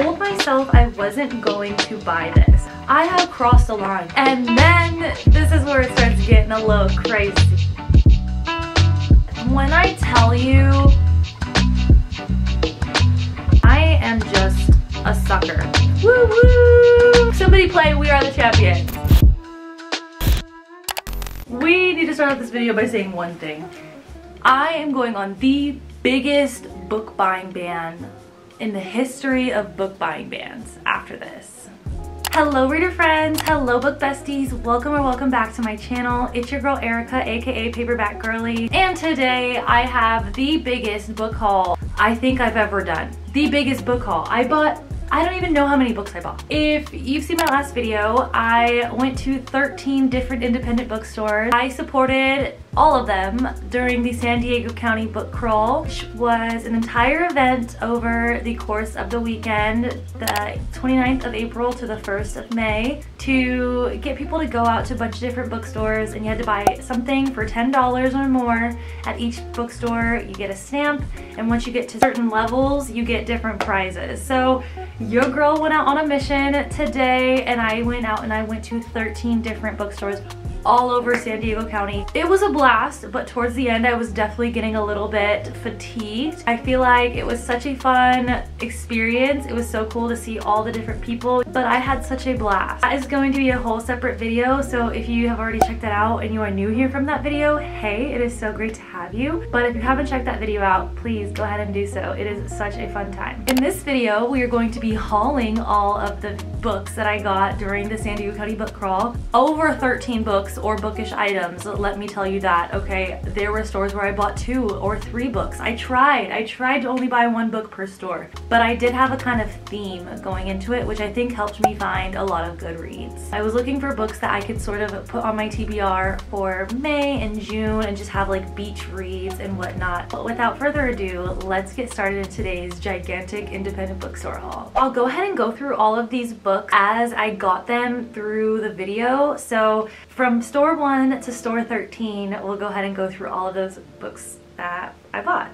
told myself I wasn't going to buy this. I have crossed a line. And then this is where it starts getting a little crazy. When I tell you, I am just a sucker. Woo woo! Somebody play We Are the Champions. We need to start off this video by saying one thing. I am going on the biggest book buying ban in the history of book buying bans after this. Hello reader friends, hello book besties, welcome back to my channel. It's your girl Erica, aka PaperbackGirly, and today I have the biggest book haul I think I've ever done. The biggest book haul. I don't even know how many books I bought. If you've seen my last video, I went to 13 different independent bookstores. I supported all of them during the San Diego County Book Crawl, which was an entire event over the course of the weekend, the 29th of April to the 1st of May, to get people to go out to a bunch of different bookstores, and you had to buy something for $10 or more at each bookstore. You get a stamp, and once you get to certain levels, you get different prizes. So your girl went out on a mission today, and I went to 13 different bookstores all over San Diego County. It was a blast, but towards the end I was definitely getting a little bit fatigued. I feel like it was such a fun experience. It was so cool to see all the different people, but I had such a blast. That is going to be a whole separate video, so if you have already checked that out and you are new here from that video, hey, it is so great to have you. But if you haven't checked that video out, please go ahead and do so. It is such a fun time. In this video, we are going to be hauling all of the books that I got during the San Diego County Book Crawl. Over 13 books or bookish items, let me tell you that, okay? There were stores where I bought 2 or 3 books. I tried to only buy 1 book per store, but I did have a kind of theme going into it, which I think helped me find a lot of good reads. I was looking for books that I could sort of put on my TBR for May and June and just have like beach reads and whatnot. But without further ado, let's get started in today's gigantic independent bookstore haul. I'll go ahead and go through all of these books as I got them through the video. So from store 1 to store 13, we'll go ahead and go through all of those books that I bought.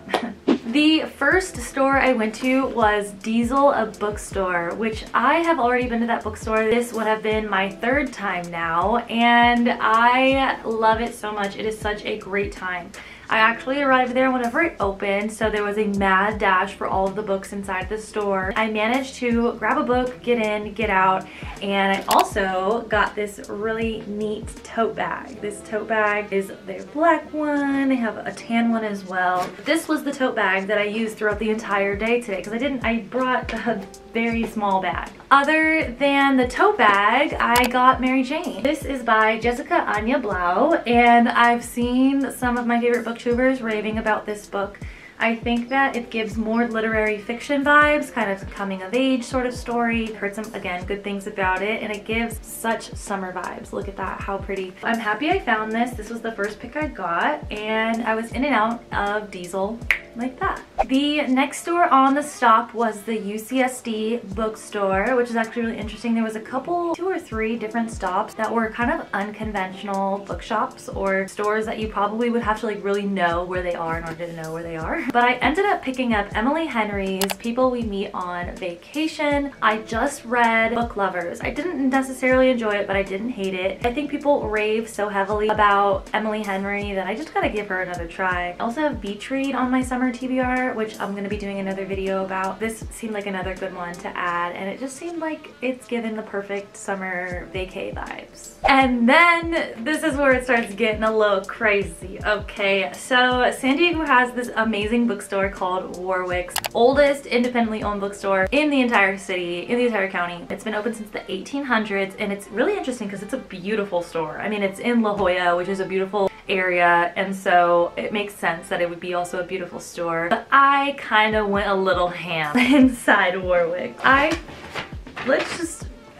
The first store I went to was Diesel, a bookstore, which I have already been to that bookstore. This would have been my 3rd time now, and I love it so much. It is such a great time. I actually arrived there whenever it opened, so there was a mad dash for all of the books inside the store. I managed to grab a book, get in, get out, and I also got this really neat tote bag. This tote bag is their black one. They have a tan one as well. This was the tote bag that I used throughout the entire day today because I brought a very small bag. Other than the tote bag, I got Mary Jane. This is by Jessica Anya Blau, and I've seen some of my favorite booktubers raving about this book. I think that it gives more literary fiction vibes, kind of coming of age sort of story. Heard some, again, good things about it, and it gives such summer vibes. Look at that, how pretty. I'm happy I found this. This was the first pick I got, and I was in and out of Diesel like that. The next store on the stop was the UCSD Bookstore, which is actually really interesting. There was a couple, 2 or 3 different stops that were kind of unconventional bookshops or stores that you probably would have to like really know where they are in order to know where they are. But I ended up picking up Emily Henry's People We Meet on Vacation. I just read Book Lovers. I didn't necessarily enjoy it, but I didn't hate it. I think people rave so heavily about Emily Henry that I just gotta give her another try. I also have Beach Read on my summer TBR, which I'm going to be doing another video about. This seemed like another good one to add, and it just seemed like it's given the perfect summer vacay vibes. And then this is where it starts getting a little crazy. Okay, so San Diego has this amazing bookstore called Warwick's, oldest independently owned bookstore in the entire city, in the entire county. It's been open since the 1800s, and it's really interesting because it's a beautiful store. I mean, it's in La Jolla, which is a beautiful area, and so it makes sense that it would be also a beautiful store. But I kind of went a little ham inside Warwick. I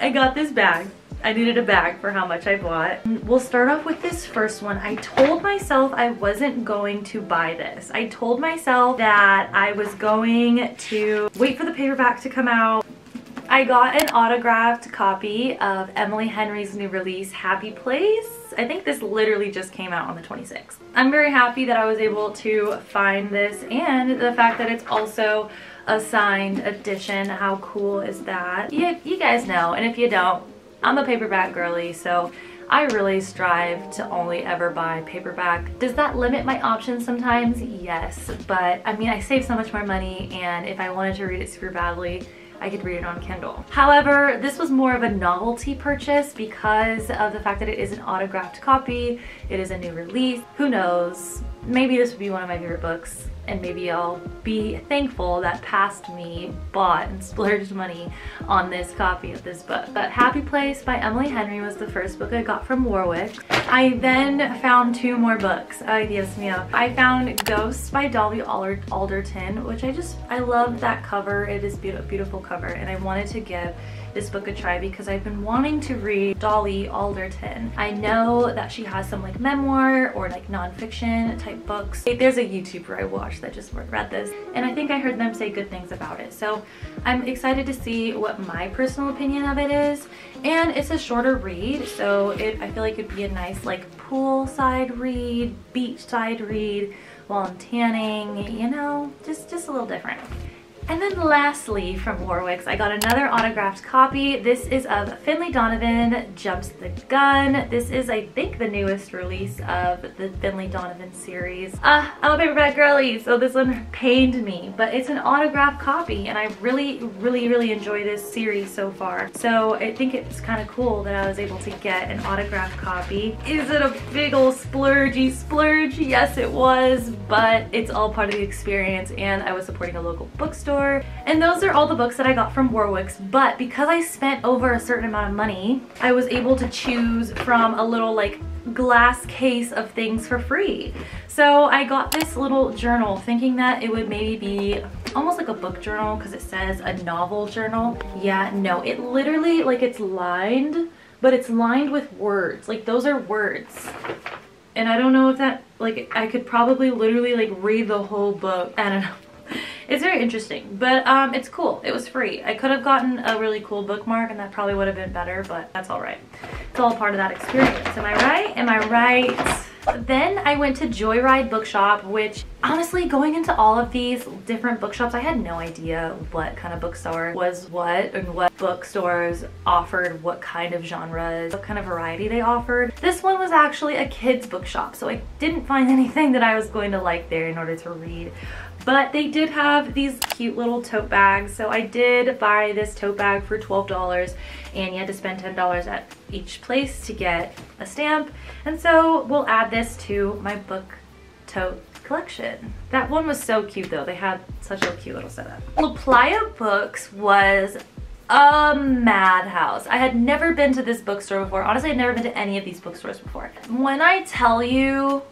got this bag. I needed a bag for how much I bought. We'll start off with this first one. I told myself I wasn't going to buy this. I told myself that I was going to wait for the paperback to come out. I got an autographed copy of Emily Henry's new release, Happy Place. I think this literally just came out on the 26th. I'm very happy that I was able to find this, and the fact that it's also a signed edition. How cool is that? You guys know, and if you don't, I'm a paperback girly, so I really strive to only ever buy paperback. Does that limit my options sometimes? Yes, but I mean, I save so much more money, and if I wanted to read it super badly, I could read it on Kindle. However, this was more of a novelty purchase because of the fact that it is an autographed copy. It is a new release. Who knows? Maybe this would be one of my favorite books, and maybe I'll be thankful that past me bought and splurged money on this copy of this book. But Happy Place by Emily Henry was the first book I got from Warwick. I then found two more books. Ay, Dios mío. I found Ghosts by Dolly Alderton, which I love that cover. It is beautiful cover, and I wanted to give this book a try because I've been wanting to read Dolly Alderton. I know that she has some like memoir or like nonfiction type books. There's a YouTuber I watched that just read this, and I think I heard them say good things about it. So I'm excited to see what my personal opinion of it is. And it's a shorter read, so I feel like it'd be a nice like poolside read, beachside read while I'm tanning, you know, just a little different. And then lastly from Warwick's, I got another autographed copy. This is of Finlay Donovan, Jumps the Gun. This is, I think, the newest release of the Finlay Donovan series. I'm a paperback girly, so this one pained me, but it's an autographed copy, and I really enjoy this series so far. So I think it's kind of cool that I was able to get an autographed copy. Is it a big ol' splurgy splurge? Yes, it was, but it's all part of the experience, and I was supporting a local bookstore. And those are all the books that I got from Warwick's, but because I spent over a certain amount of money, I was able to choose from a little like glass case of things for free. So I got this little journal thinking that it would maybe be almost like a book journal because it says a novel journal. Yeah, no, it literally, like, it's lined, but it's lined with words. Like, those are words. And I don't know if that, like, I could probably literally like read the whole book. I don't know. It's very interesting, but it's cool. It was free. I could have gotten a really cool bookmark and that probably would have been better, but that's all right. It's all part of that experience. Am I right? Am I right? Then I went to Joyride Bookshop, which honestly, going into all of these different bookshops, I had no idea what kind of bookstore was what and what bookstores offered what kind of genres, what kind of variety they offered. This one was actually a kids bookshop, so I didn't find anything that I was going to like there in order to read. But they did have these cute little tote bags, so I did buy this tote bag for $12, and you had to spend $10 at each place to get a stamp. And so we'll add this to my book tote collection. That one was so cute though. They had such a cute little setup. La Playa Books was a madhouse. I had never been to this bookstore before. Honestly, I'd never been to any of these bookstores before. When I tell you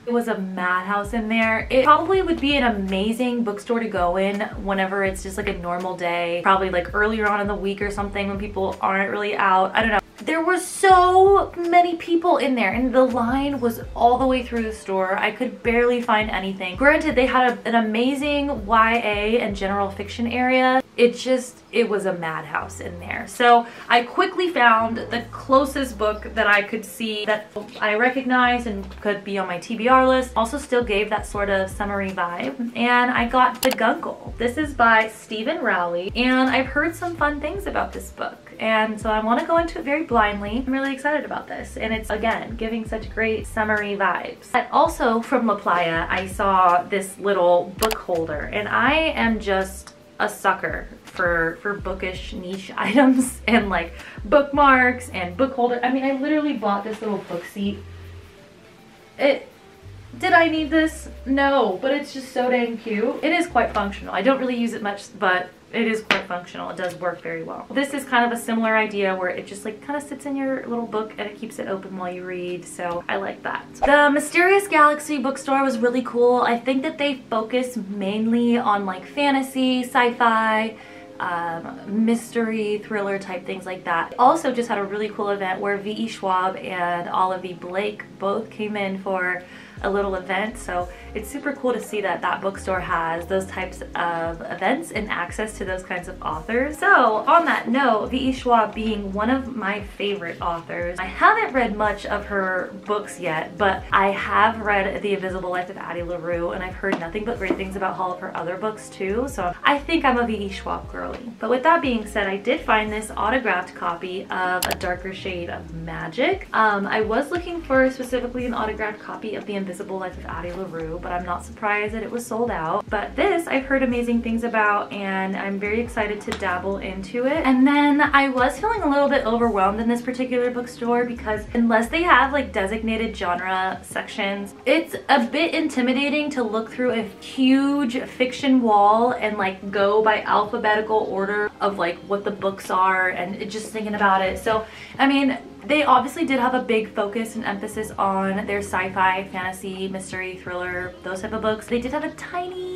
it was a madhouse in there, it probably would be an amazing bookstore to go in whenever it's just like a normal day, probably like earlier on in the week or something when people aren't really out. I don't know. There were so many people in there, and the line was all the way through the store. I could barely find anything. Granted, they had an amazing YA and general fiction area. It was a madhouse in there. So I quickly found the closest book that I could see that I recognized and could be on my TBR list. Also still gave that sort of summery vibe. And I got The Gungle. This is by Stephen Rowley, and I've heard some fun things about this book. And so I want to go into it very blindly. I'm really excited about this. And it's, again, giving such great summery vibes. But also from La Playa, I saw this little book holder, and I am just a sucker for bookish niche items and like bookmarks and book holder. I mean, I literally bought this little book seat. Did I need this? No, but it's just so dang cute. It is quite functional. I don't really use it much, but it is quite functional. It does work very well. This is kind of a similar idea where it just like kind of sits in your little book and it keeps it open while you read, so I like that. The Mysterious Galaxy bookstore was really cool. I think that they focus mainly on like fantasy, sci-fi, mystery, thriller type things like that. Also just had a really cool event where V.E. Schwab and Olivia Blake both came in for a little event, so it's super cool to see that that bookstore has those types of events and access to those kinds of authors. So on that note, V.E. Schwab being one of my favorite authors, I haven't read much of her books yet, but I have read The Invisible Life of Addie LaRue, and I've heard nothing but great things about all of her other books too, so I think I'm a V.E. Schwab girly. But with that being said, I did find this autographed copy of A Darker Shade of Magic. I was looking for specifically an autographed copy of The Invisible Life of Addie LaRue, but I'm not surprised that it was sold out. But this I've heard amazing things about, and I'm very excited to dabble into it. And then I was feeling a little bit overwhelmed in this particular bookstore because unless they have like designated genre sections, it's a bit intimidating to look through a huge fiction wall and like go by alphabetical order of like what the books are, and just thinking about it. So I mean, they obviously did have a big focus and emphasis on their sci-fi, fantasy, mystery, thriller, those type of books. They did have a tiny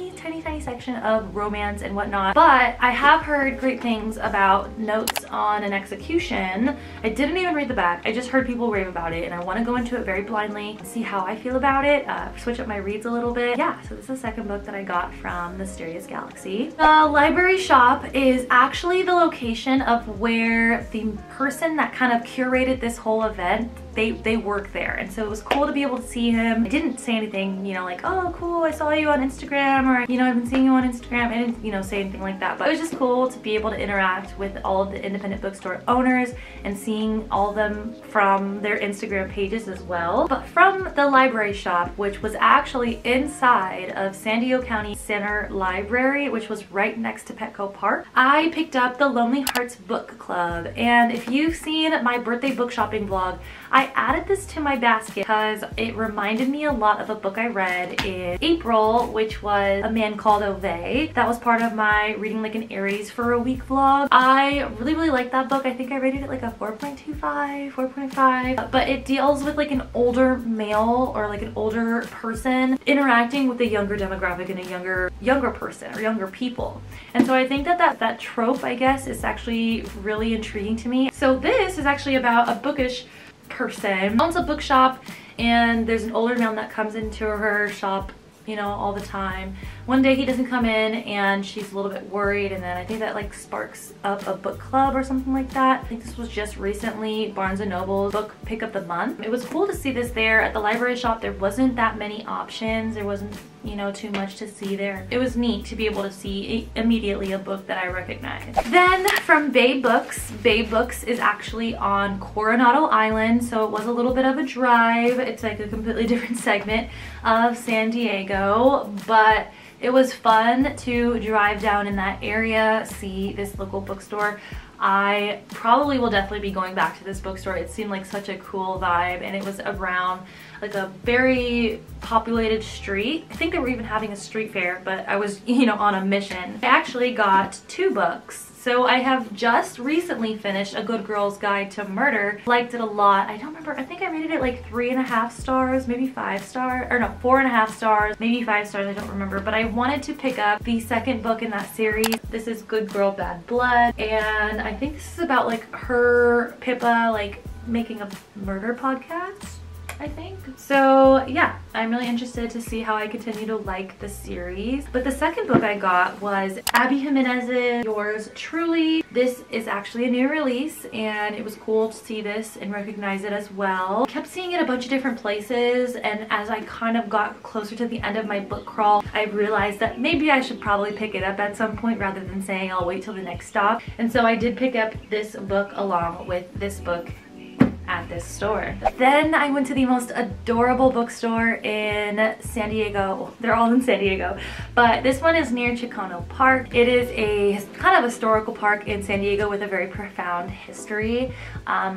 section of romance and whatnot, but I have heard great things about Notes on an Execution. I didn't even read the back. I just heard people rave about it, and I want to go into it very blindly and see how I feel about it, switch up my reads a little bit. Yeah, so this is the second book that I got from Mysterious Galaxy. The library shop is actually the location of where the person that kind of curated this whole event, they work there, and so it was cool to be able to see him. I didn't say anything, you know, like, oh cool, I saw you on Instagram, or you know, I've been seeing you on Instagram. I didn't, you know, say anything like that, but it was just cool to be able to interact with all of the independent bookstore owners and seeing all of them from their Instagram pages as well. But from the library shop, which was actually inside of San Diego County Center Library, which was right next to Petco Park, I picked up the Lonely Hearts Book Club. And if you've seen my birthday book shopping vlog, I added this to my basket because it reminded me a lot of a book I read in April, which was A Man Called Ove. That was part of my Reading Like an Aries for a Week vlog. I really liked that book. I think I rated it like a 4.25, 4.5, but it deals with like an older male or like an older person interacting with a younger demographic and a younger person or younger people. And so I think that trope, I guess, is actually really intriguing to me. So this is actually about a bookish person owns a bookshop, and there's an older man that comes into her shop, you know, all the time. One day he doesn't come in and she's a little bit worried, and then I think that like sparks up a book club or something like that. I think this was just recently Barnes & Noble's book pick of the month. It was cool to see this there at the library shop. There wasn't that many options. There wasn't, you know, too much to see there. It was neat to be able to see immediately a book that I recognized. Then from Bay Books. Bay Books is actually on Coronado Island, so it was a little bit of a drive. It's like a completely different segment of San Diego, but it was fun to drive down in that area, see this local bookstore. I probably will definitely be going back to this bookstore. It seemed like such a cool vibe, and it was around like a very populated street. I think they were even having a street fair, but I was, you know, on a mission. I actually got 2 books. So I have just recently finished A Good Girl's Guide to Murder. Liked it a lot. I don't remember, I think I rated it like 3.5 stars, maybe 5 stars, or no, 4.5 stars, maybe 5 stars, I don't remember. But I wanted to pick up the second book in that series. This is Good Girl, Bad Blood, and I think this is about like her, Pippa, like making a murder podcast, I think. So yeah, I'm really interested to see how I continue to like the series. But the second book I got was Abby Jimenez's Yours Truly. This is actually a new release, and it was cool to see this and recognize it as well. I kept seeing it a bunch of different places, and as I kind of got closer to the end of my book crawl, I realized that maybe I should probably pick it up at some point rather than saying I'll wait till the next stop. And so I did pick up this book along with this book at this store. Then I went to the most adorable bookstore in San Diego. They're all in San Diego, but this one is near Chicano Park. It is a kind of historical park in San Diego with a very profound history.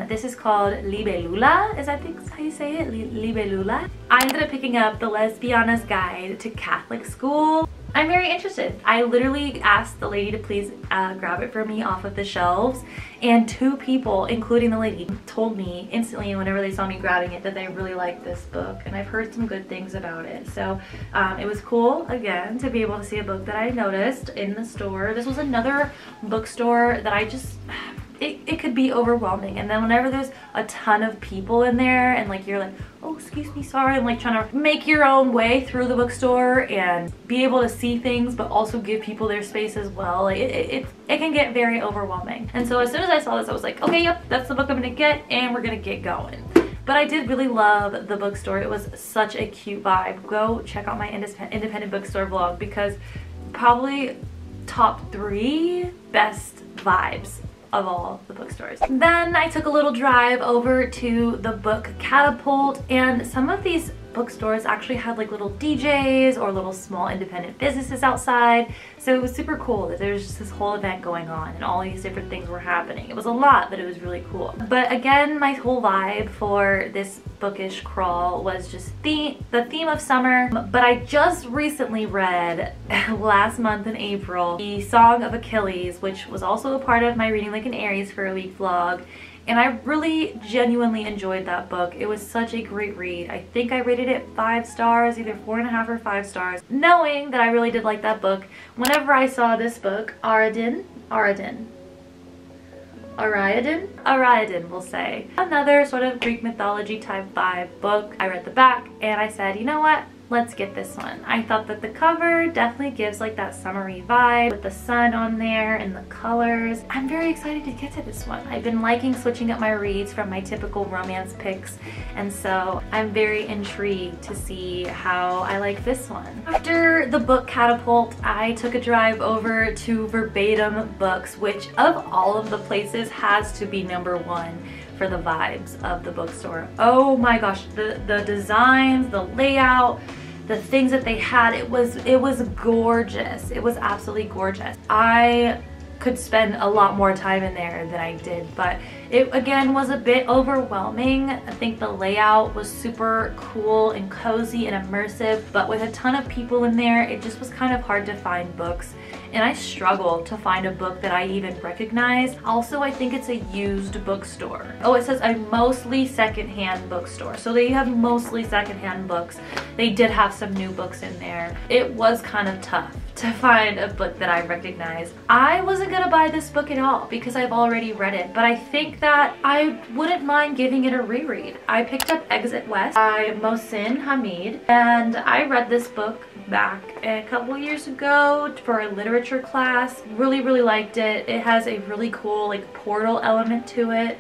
This is called Libelula, is I think how you say it, Libelula. I ended up picking up The Lesbiana's Guide to Catholic School. I'm very interested. I literally asked the lady to please grab it for me off of the shelves, and 2 people, including the lady, told me instantly whenever they saw me grabbing it that they really liked this book, and I've heard some good things about it. So it was cool, again, to be able to see a book that I noticed in the store. This was another bookstore that I just it could be overwhelming. And then whenever there's a ton of people in there and like you're like, oh excuse me, sorry, and like trying to make your own way through the bookstore and be able to see things but also give people their space as well, like it can get very overwhelming. And so as soon as I saw this, I was like, okay, yep, that's the book I'm gonna get, and we're gonna get going. But I did really love the bookstore. It was such a cute vibe. Go check out my independent bookstore vlog, because probably top 3 best vibes of all the bookstores. Then I took a little drive over to the book Catapult, and some of these bookstores actually had like little DJs or little small independent businesses outside, so it was super cool that there was just this whole event going on and all these different things were happening. It was a lot, but it was really cool. But again, my whole vibe for this bookish crawl was just the theme of summer. But I just recently read last month in April the Song of Achilles, which was also a part of my Reading Like an Aries for a Week vlog. And I really genuinely enjoyed that book. It was such a great read. I think I rated it 5 stars, either 4.5 or 5 stars. Knowing that I really did like that book, whenever I saw this book, Ariadne, we'll say. Another sort of Greek mythology type vibe book. I read the back and I said, you know what? Let's get this one. I thought that the cover definitely gives like that summery vibe with the sun on there and the colors. I'm very excited to get to this one. I've been liking switching up my reads from my typical romance picks, and so I'm very intrigued to see how I like this one. After the book Catapult, I took a drive over to Verbatim Books, which of all of the places has to be #1 for the vibes of the bookstore. Oh my gosh, the designs, the layout, the things that they had, it was gorgeous. It was absolutely gorgeous. I could spend a lot more time in there than I did, but it again was a bit overwhelming. I think the layout was super cool and cozy and immersive, but with a ton of people in there, it just was kind of hard to find books. And I struggled to find a book that I even recognized. Also, I think it's a used bookstore. Oh, it says a mostly secondhand bookstore. So they have mostly secondhand books. They did have some new books in there. It was kind of tough to find a book that I recognized. I wasn't gonna buy this book at all because I've already read it, but I think that I wouldn't mind giving it a reread. I picked up Exit West by Mohsin Hamid, and I read this book back a couple years ago for a literature class. Really liked it. It has a really cool like portal element to it.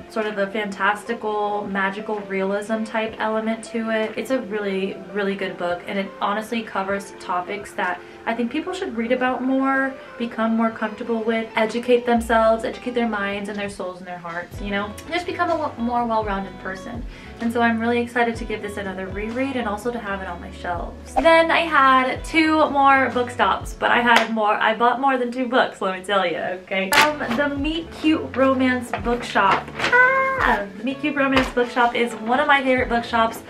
Sort of a fantastical, magical realism type element to it. It's a really good book, and it honestly covers topics that I think people should read about more, become more comfortable with, educate themselves, educate their minds and their souls and their hearts, you know? Just become a more well-rounded person. And so I'm really excited to give this another reread and also to have it on my shelves. Then I had 2 more book stops, but I bought more than 2 books, let me tell you, okay? The Meet Cute Romance Bookshop. The Meet Cute Romance Bookshop is one of my favorite bookshops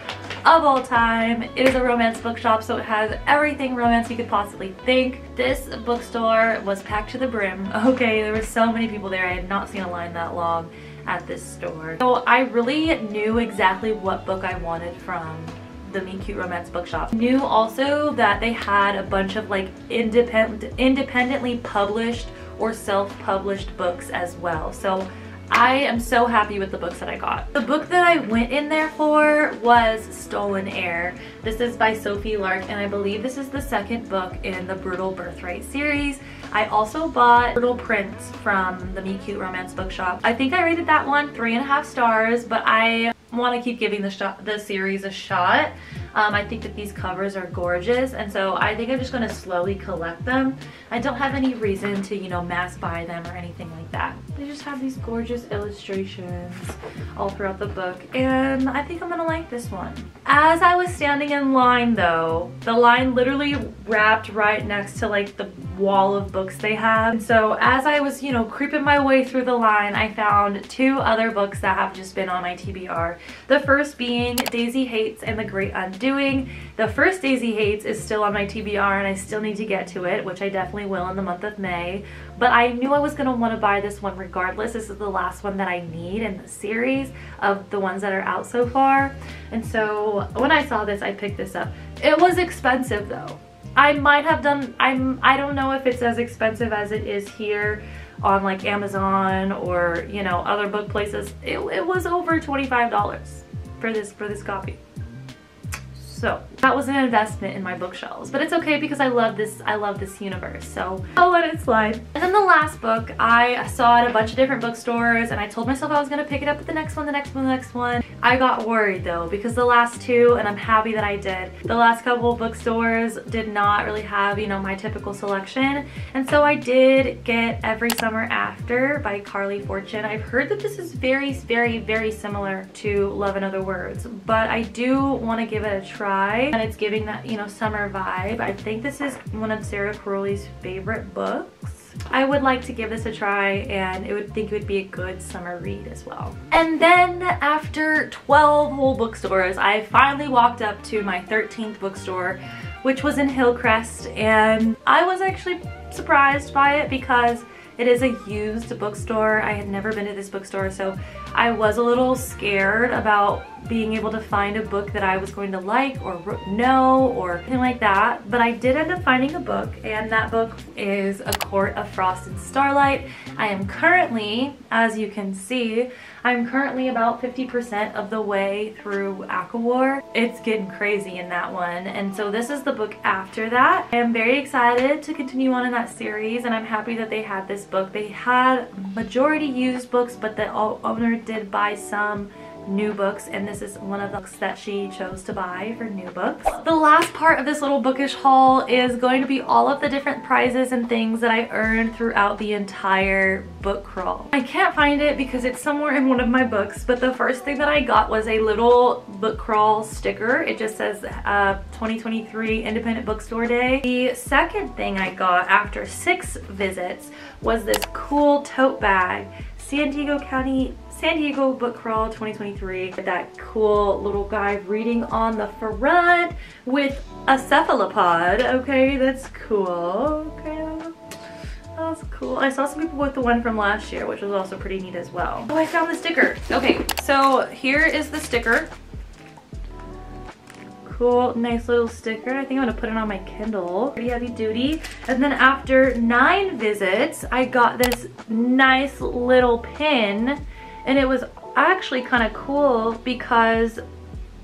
of all time. It is a romance bookshop, so it has everything romance you could possibly think. This bookstore was packed to the brim. Okay, there were so many people there. I had not seen a line that long at this store. So I really knew exactly what book I wanted from the Meet Cute Romance Bookshop. Knew also that they had a bunch of like independently published or self-published books as well. So I am so happy with the books that I got. The book that I went in there for was Stolen Heir. This is by Sophie Lark, and I believe this is the 2nd book in the Brutal Birthright series. I also bought Brutal Prince from the Meet Cute Romance Bookshop. I think I rated that one 3.5 stars, but I want to keep giving the series a shot. I think that these covers are gorgeous, and so I think I'm just going to slowly collect them. I don't have any reason to, you know, mass buy them or anything like that. They just have these gorgeous illustrations all throughout the book, and I think I'm going to like this one. As I was standing in line though, the line literally wrapped right next to like the wall of books they have. And so as I was, you know, creeping my way through the line, I found 2 other books that have just been on my TBR. The first being Daisy Hates and the Great Undoing. The first Daisy Hates is still on my TBR, and I still need to get to it, which I definitely will in the month of May. But I knew I was going to want to buy this one regardless. This is the last one that I need in the series of the ones that are out so far. And so when I saw this, I picked this up. It was expensive though. I might have done, I don't know if it's as expensive as it is here on like Amazon or, you know, other book places. It was over $25 for this copy. So that was an investment in my bookshelves, but it's okay because I love this universe, so I'll let it slide. And then the last book I saw at a bunch of different bookstores, and I told myself I was gonna pick it up at the next one. I got worried though, because the last two, and I'm happy that I did, the last couple of bookstores did not really have, you know, my typical selection, and so I did get Every Summer After by Carly Fortune. I've heard that this is very, very, very similar to Love in Other Words, but I do want to give it a try. And it's giving that, you know, summer vibe. I think this is one of Sarah Crowley's favorite books. I would like to give this a try, and it would be a good summer read as well. And then after 12 whole bookstores, I finally walked up to my 13th bookstore, which was in Hillcrest, and I was actually surprised by it because it is a used bookstore. I had never been to this bookstore, so I was a little scared about being able to find a book that I was going to like or know or anything like that. But I did end up finding a book, and that book is A Court of Frost and Starlight. I am currently, as you can see, I'm currently about 50% of the way through ACOWAR. It's getting crazy in that one, and so this is the book after that. I am very excited to continue on in that series, and I'm happy that they had this book. They had majority used books, but the owner did buy some new books, and this is one of the books that she chose to buy for new books. The last part of this little bookish haul is going to be all of the different prizes and things that I earned throughout the entire book crawl. I can't find it because it's somewhere in one of my books, but the first thing that I got was a little book crawl sticker. It just says 2023 Independent Bookstore Day. The second thing I got after 6 visits was this cool tote bag, San Diego Book Crawl 2023. That cool little guy reading on the front with a cephalopod. Okay, that's cool. Okay, that's cool. I saw some people with the one from last year, which was also pretty neat as well. Oh, I found the sticker. Okay, so here is the sticker. Cool, nice little sticker. I think I'm gonna put it on my Kindle. Pretty heavy duty. And then after 9 visits, I got this nice little pin, and it was actually kind of cool because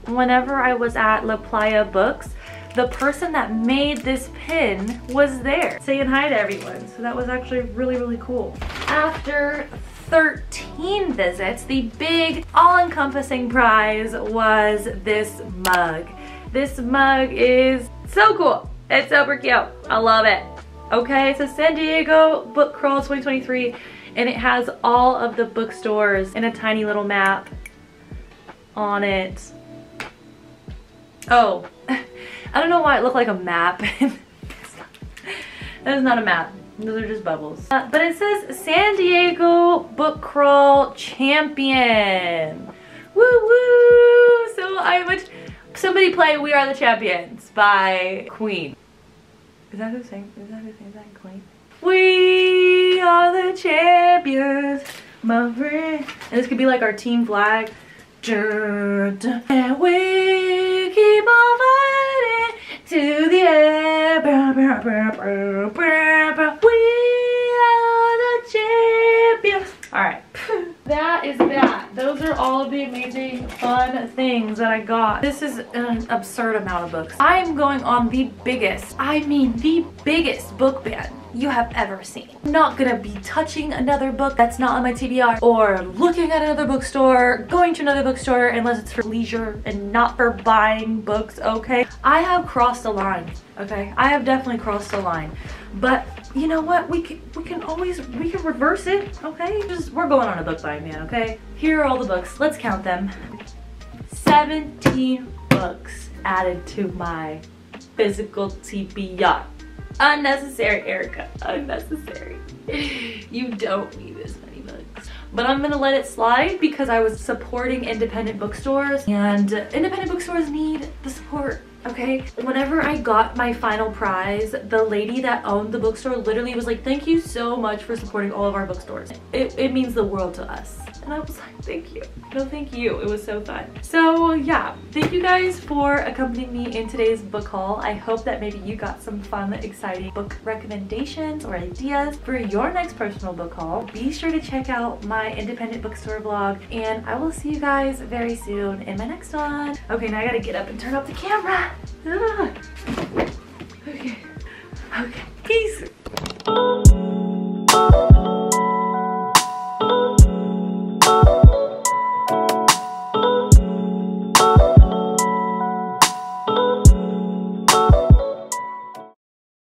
whenever I was at La Playa Books, the person that made this pin was there saying hi to everyone. So that was actually really, really cool. After 13 visits, the big all-encompassing prize was this mug. This mug is so cool. It's super cute. I love it. Okay, it's a San Diego Book Crawl 2023, and it has all of the bookstores in a tiny little map on it. Oh, I don't know why it looked like a map. That is not a map. Those are just bubbles. But it says San Diego Book Crawl Champion. Woo woo! So somebody play We Are the Champions by Queen. Is that who sings that, Queen? We are the champions, my friend. And this could be like our team flag. And we keep on fighting to the end. We are the champions. Alright. That is that. Those are all of the amazing fun things that I got. This is an absurd amount of books. I am going on the biggest, I mean the biggest book ban you have ever seen. I'm not gonna be touching another book that's not on my TBR or looking at another bookstore, going to another bookstore unless it's for leisure and not for buying books, okay? I have crossed the line, okay? I have definitely crossed the line. But you know what? We can reverse it, okay? We're going on a book buying ban, okay? Here are all the books. Let's count them. 17 books added to my physical TBR. Unnecessary, Erica. Unnecessary. You don't need this many books. But I'm gonna let it slide because I was supporting independent bookstores, and independent bookstores need the support, okay? Whenever I got my final prize, the lady that owned the bookstore literally was like, thank you so much for supporting all of our bookstores. It means the world to us. And I was like, thank you. No, thank you. It was so fun. So yeah, thank you guys for accompanying me in today's book haul. I hope that maybe you got some fun, exciting book recommendations or ideas for your next personal book haul. Be sure to check out my independent bookstore vlog, and I will see you guys very soon in my next one. Okay, now I gotta get up and turn off the camera. Okay.